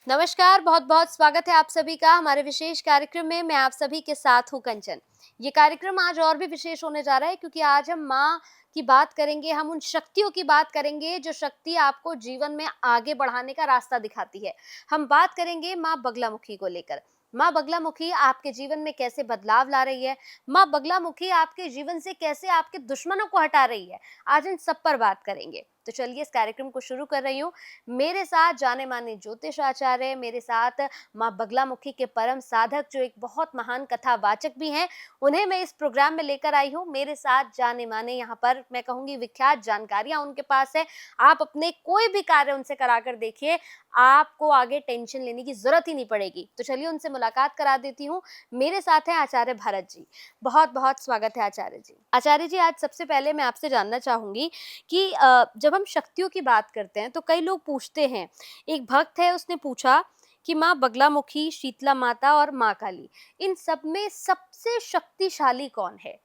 नमस्कार, बहुत-बहुत स्वागत है आप सभी का हमारे विशेष कार्यक्रम में। मैं आप सभी के साथ हूँ कंचन। ये कार्यक्रम आज और भी विशेष होने जा रहा है क्योंकि आज हम माँ की बात करेंगे, हम उन शक्तियों की बात करेंगे जो शक्ति आपको जीवन में आगे बढ़ाने का रास्ता दिखाती है। हम बात करेंगे माँ बगलामुखी को लेकर। माँ बगलामुखी आपके जीवन में कैसे बदलाव ला रही है? माँ बगलामुखी आपके जीवन से कैसे आपके दुश्मनों को हटा रही है? आज इन सब पर बात करेंगे। तो चलिए इस कार्यक्रम को शुरू कर रही हूँ। मेरे साथ जाने-माने ज्योतिष आचार्य, मेरे साथ माँ बगलामुखी के परम साधक जो एक बहुत महान कथावाचक भी हैं, उन्हें मैं इस प्रोग्राम में लेकर आई हूँ। मेरे साथ जाने-माने यहाँ पर मैं कहूँगी विख्यात जानकारियाँ उनके पास है। आप अपने कोई भी कार्य उनसे कराकर देखिए, आपको आगे टेंशन लेने की ज़रूरत ही नहीं पड़ेगी। तो चलिए उनसे मुलाकात करा देती हूँ। मेरे साथ हैं आचार्य भरत जी। बहुत-बहुत स्वागत है आचार्य जी। आचार्य जी, आज सबसे पहले मैं आपसे जानना चाहूँगी कि जब हम शक्तियों की बात करते हैं तो कई लोग पूछते हैं, एक भक्त है उसने पूछा कि माँ बगलामुखी, शीतला माता और माँ काली, इन सब में सबसे शक्तिशाली कौन है?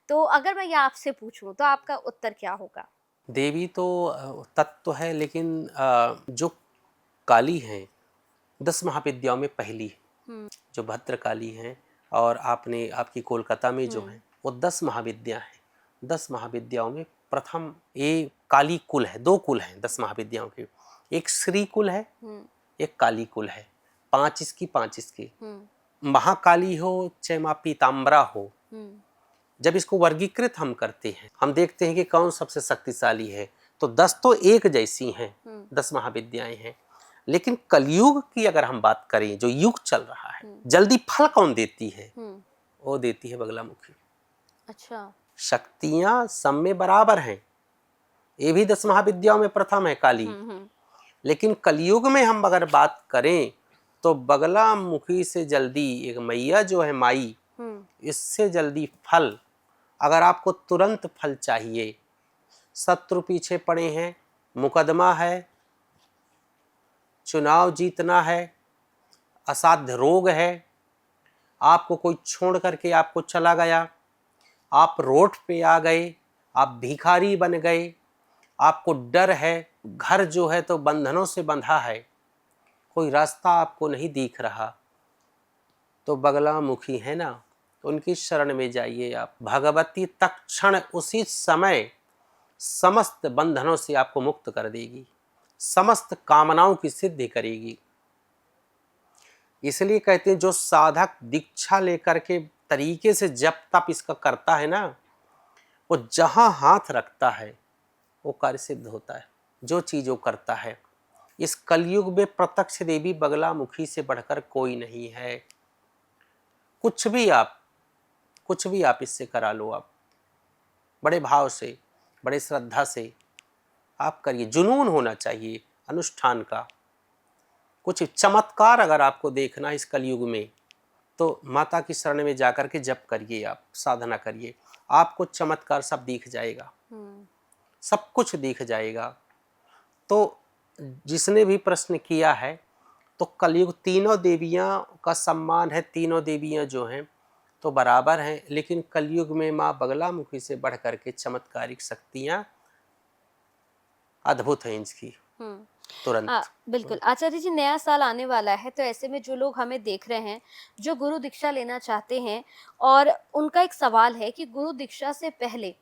तो अगर मैं ये आपसे पूछूं तो आपका उत्तर क्या होगा? देवी तो तत्व है, लेकिन जो काली हैं 10 महाविद्याओं में पहली है, हम्म। जो भद्रकाली हैं। और आपकी कोलकाता में जो हम्म। है वो 10 महाविद्या हैं। 10 महाविद्याओं में प्रथम ये काली कुल है। 2 कुल हैं 10 महाविद्याओं के। एक श्री कुल है, हम्म। एक काली कुल है। 5 इसकी 5 इसकी। हम्म। महाकाली हो चाहे माँ पीताम्बरा हो, हम्म। जब इसको वर्गीकृत हम करते हैं, हम देखते हैं कि कौन सबसे शक्तिशाली है। तो 10 तो एक जैसी हैं, हम्म। 10 महाविद्याएं हैं। लेकिन कलयुग की अगर हम बात करें, जो युग चल रहा है, हम्म। जल्दी फल कौन देती है? हम्म। वो देती है बगलामुखी। अच्छा। शक्तियां सब में बराबर हैं, ये भी 10 महाविद्याओं में प्रथम है काली। हम्म। हम्म। लेकिन कलयुग में हम अगर बात करें तो बगलामुखी से जल्दी एक मैया जो है माई, हम्म। इससे जल्दी फल, अगर आपको तुरंत फल चाहिए, शत्रु पीछे पड़े हैं, मुकदमा है, चुनाव जीतना है, असाध्य रोग है, आपको कोई छोड़ करके आपको चला गया, आप रोड पे आ गए, आप भिखारी बन गए, आपको डर है, घर जो है तो बंधनों से बंधा है, कोई रास्ता आपको नहीं दिख रहा, तो बगलामुखी है ना, तो उनकी शरण में जाइए आप। भगवती तत्क्षण उसी समय समस्त बंधनों से आपको मुक्त कर देगी, समस्त कामनाओं की सिद्धि करेगी। इसलिए कहते हैं जो साधक दीक्षा लेकर के तरीके से जप तप इसका करता है ना, वो जहां हाथ रखता है वो कार्य सिद्ध होता है, जो चीज वो करता है। इस कलयुग में प्रत्यक्ष देवी बगलामुखी से बढ़कर कोई नहीं है। कुछ भी आप इससे करा लो, आप बड़े भाव से, बड़े श्रद्धा से आप करिए। जुनून होना चाहिए अनुष्ठान का। कुछ चमत्कार अगर आपको देखना है इस कलयुग में, तो माता की शरण में जाकर के जप करिए, आप साधना करिए, आपको चमत्कार सब दिख जाएगा, हम्म। सब कुछ दिख जाएगा। तो जिसने भी प्रश्न किया है, तो कलयुग तीनों देवियां का सम्मान है, तीनों देवियां जो हैं तो बराबर हैं, लेकिन कलयुग में माँ बगलामुखी से बढ़ करके चमत्कारिक शक्तियां अद्भुत हैं इसकी। हम्म। तुरंत बिल्कुल। आचार्य जी, नया साल आने वाला है तो ऐसे में जो लोग हमें देख रहे हैं, जो गुरु दीक्षा लेना चाहते हैं और उनका एक सवाल है कि गुरु दीक्षा से पहले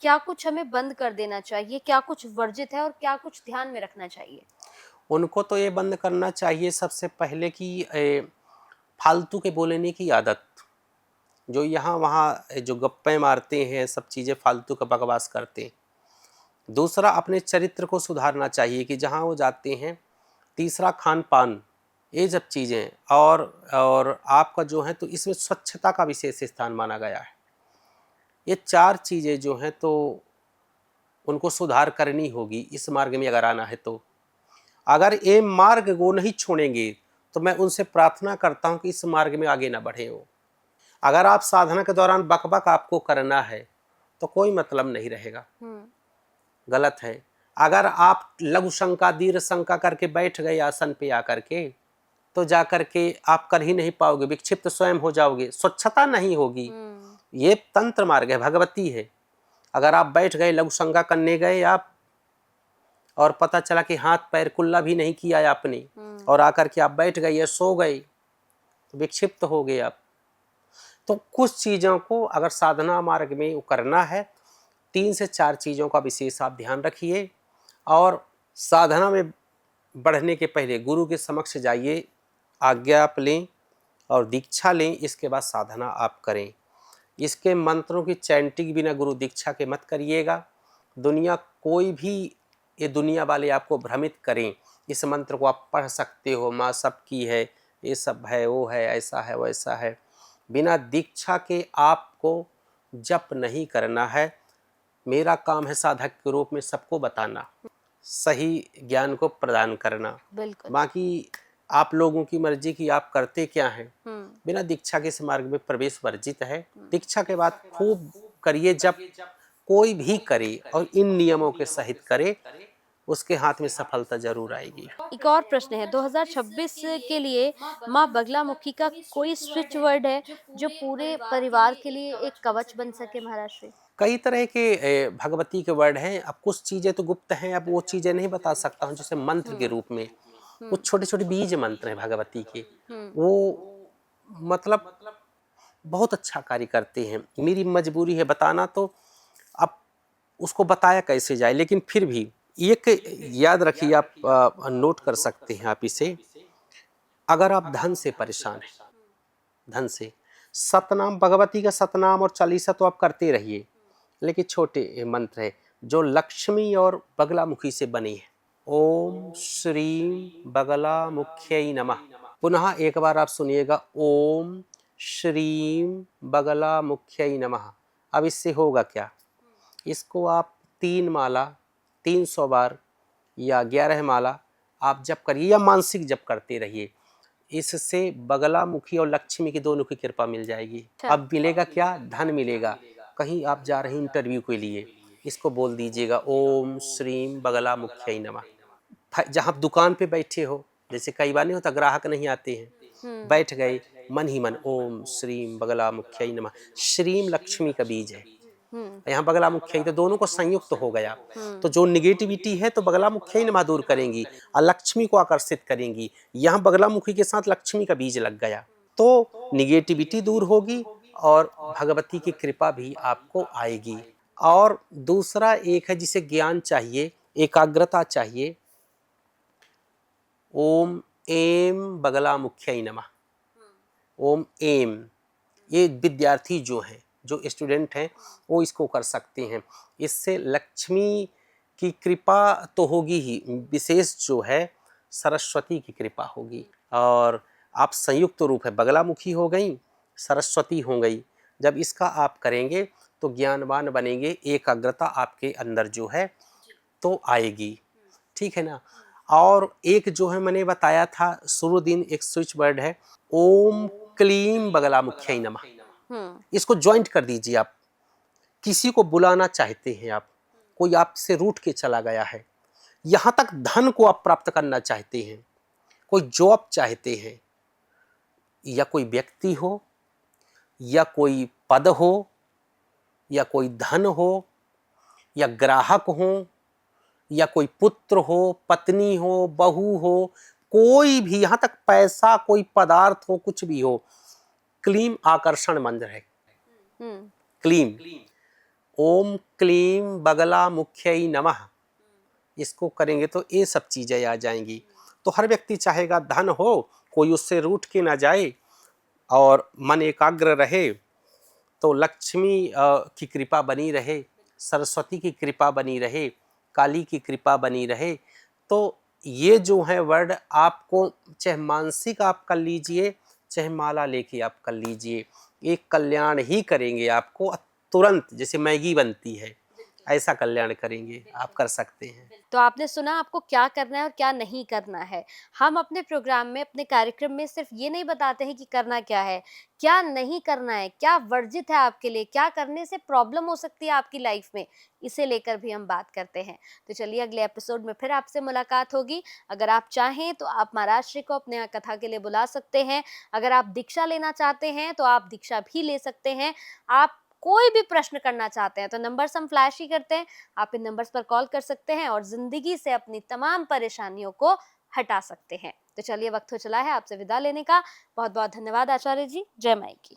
क्या कुछ हमें बंद कर देना चाहिए? क्या कुछ वर्जित है और क्या कुछ ध्यान में रखना चाहिए? उनको तो ये बंद करना चाहिए सबसे पहले कि फालतू के बोलने की आदत, जो यहाँ वहाँ जो गप्पे मारते हैं, सब चीज़ें फालतू का बकवास करते हैं। दूसरा, अपने चरित्र को सुधारना चाहिए कि जहाँ वो जाते हैं। तीसरा, खान पान, ये सब चीज़ें, और आपका जो है तो इसमें स्वच्छता का विशेष स्थान माना गया है। ये 4 चीज़ें जो हैं तो उनको सुधार करनी होगी इस मार्ग में अगर आना है तो। अगर ये मार्ग वो नहीं छोड़ेंगे तो मैं उनसे प्रार्थना करता हूँ कि इस मार्ग में आगे ना बढ़े वो। अगर आप साधना के दौरान बकबक आपको करना है तो कोई मतलब नहीं रहेगा, हम्म। गलत है। अगर आप लघु शंका दीर्घ शंका करके बैठ गए आसन पे आकर के, तो जा करके आप कर ही नहीं पाओगे, विक्षिप्त स्वयं हो जाओगे, स्वच्छता नहीं होगी। हम्म। ये तंत्र मार्ग है, भगवती है। अगर आप बैठ गए, लघु शंका करने गए आप, और पता चला कि हाथ पैर कुल्ला भी नहीं किया है आपने, और आकर के आप बैठ गए या सो गए, तो विक्षिप्त हो गए आप। तो कुछ चीज़ों को अगर साधना मार्ग में करना है, 3 से 4 चीज़ों का विशेष आप ध्यान रखिए, और साधना में बढ़ने के पहले गुरु के समक्ष जाइए, आज्ञा आप लें और दीक्षा लें, इसके बाद साधना आप करें। इसके मंत्रों की चैंटिंग बिना गुरु दीक्षा के मत करिएगा। दुनिया कोई भी, ये दुनिया वाले आपको भ्रमित करें, इस मंत्र को आप पढ़ सकते हो, माँ सबकी है, ये सब है, वो है, ऐसा है, वैसा है, बिना दीक्षा के आपको जप नहीं करना है। मेरा काम है साधक के रूप में सबको बताना, सही ज्ञान को प्रदान करना। बिल्कुल। बाकी आप लोगों की मर्जी की आप करते क्या हैं। बिना दीक्षा के इस मार्ग में प्रवेश वर्जित है। दीक्षा के बाद खूब करिए जप, कोई भी करे और इन नियमों के सहित करे, उसके हाथ में सफलता जरूर आएगी। एक और प्रश्न है, 2026 के लिए माँ बगलामुखी का कोई स्विच वर्ड है जो पूरे परिवार के लिए एक कवच बन सके महाराज श्री? कई तरह के भगवती के वर्ड हैं। अब कुछ चीज़ें तो गुप्त हैं, अब वो चीज़ें नहीं बता सकता हूँ, जैसे मंत्र के रूप में कुछ छोटे छोटे बीज मंत्र हैं भगवती के, वो मतलब बहुत अच्छा कार्य करते हैं। मेरी मजबूरी है बताना, तो अब उसको बताया कैसे जाए, लेकिन फिर भी एक याद रखिए, आप नोट कर सकते हैं आप इसे। अगर आप धन से परेशान हैं, धन से, सतनाम, भगवती का सतनाम और चालीसा तो आप करते रहिए, लेकिन छोटे मंत्र है जो लक्ष्मी और बगलामुखी से बनी है। ओम श्रीम बगलामुख्यै नमः। पुनः एक बार आप सुनिएगा, ओम श्रीम बगलामुख्यै नमः। अब इससे होगा क्या, इसको आप 3 माला 300 बार या 11 माला आप जप करिए, या मानसिक जप करते रहिए। इससे बगलामुखी और लक्ष्मी की दोनों की कृपा मिल जाएगी। अब मिलेगा क्या, धन मिलेगा। कहीं आप जा रहे हैं इंटरव्यू के लिए, इसको बोल दीजिएगा, ओम श्रीम बगलामुख्यै नमः। जहाँ आप दुकान पे बैठे हो, जैसे कई बार नहीं होता, ग्राहक नहीं आते हैं, बैठ गए, मन ही मन ओम श्रीम बगलामुख्यै नमः। श्रीम लक्ष्मी का बीज है, यहाँ बगलामुखी, तो दोनों को संयुक्त हो गया। तो जो निगेटिविटी है तो बगलामुखी नमः दूर करेंगी और लक्ष्मी को आकर्षित करेंगी। यहाँ बगलामुखी के साथ लक्ष्मी का बीज लग गया, तो निगेटिविटी दूर होगी और भगवती की कृपा भी आपको आएगी। और दूसरा एक है जिसे ज्ञान चाहिए, एकाग्रता चाहिए। ओम एम बगलामुख्यै नमः। ओम एम, ये विद्यार्थी जो हैं, जो स्टूडेंट हैं, वो इसको कर सकते हैं। इससे लक्ष्मी की कृपा तो होगी ही, विशेष जो है सरस्वती की कृपा होगी। और आप संयुक्त रूप है, बगलामुखी हो गई, सरस्वती हो गई। जब इसका आप करेंगे तो ज्ञानवान बनेंगे, एकाग्रता आपके अंदर जो है तो आएगी। ठीक है ना। और एक जो है मैंने बताया था शुरू दिन, एक स्विच वर्ड है, ओम क्लीम बगलामुख्यै नमः। इसको ज्वाइंट कर दीजिए आप। किसी को बुलाना चाहते हैं आप, कोई आपसे रूठ के चला गया है, यहाँ तक धन को आप प्राप्त करना चाहते हैं, कोई जॉब चाहते हैं, या कोई व्यक्ति हो, या कोई पद हो, या कोई धन हो, या ग्राहक हो, या कोई पुत्र हो, पत्नी हो, बहू हो, कोई भी, यहाँ तक पैसा, कोई पदार्थ हो, कुछ भी हो, क्लीम आकर्षण मंत्र है। क्लीम, ओम क्लीम बगलामुख्यै नमः, इसको करेंगे तो ये सब चीजें आ जाएंगी। तो हर व्यक्ति चाहेगा धन हो, कोई उससे रूठ के ना जाए और मन एकाग्र रहे, तो लक्ष्मी की कृपा बनी रहे, सरस्वती की कृपा बनी रहे, काली की कृपा बनी रहे। तो ये जो है वर्ड आपको, चाहे मानसिक आप कर लीजिए, चाहे माला लेके आप कर लीजिए, एक कल्याण ही करेंगे आपको तुरंत, जैसे मैगी बनती है, ऐसा कल्याण करेंगे, आप कर सकते हैं। तो आपने सुना आपको क्या करना है और क्या नहीं करना है। हम अपने प्रोग्राम में, अपने कार्यक्रम में सिर्फ ये नहीं बताते हैं कि करना क्या है, क्या नहीं करना है, क्या वर्जित है आपके लिए, क्या करने से प्रॉब्लम हो सकती है आपकी लाइफ में, इसे लेकर भी हम बात करते हैं। तो चलिए अगले एपिसोड में फिर आपसे मुलाकात होगी। अगर आप चाहें तो आप महाराज श्री को अपने यहाँ कथा के लिए बुला सकते हैं। अगर आप दीक्षा लेना चाहते हैं तो आप दीक्षा भी ले सकते हैं। आप कोई भी प्रश्न करना चाहते हैं तो नंबर्स हम फ्लैश ही करते हैं, आप इन नंबर्स पर कॉल कर सकते हैं और जिंदगी से अपनी तमाम परेशानियों को हटा सकते हैं। तो चलिए वक्त हो चला है आपसे विदा लेने का। बहुत बहुत धन्यवाद आचार्य जी। जय माई की।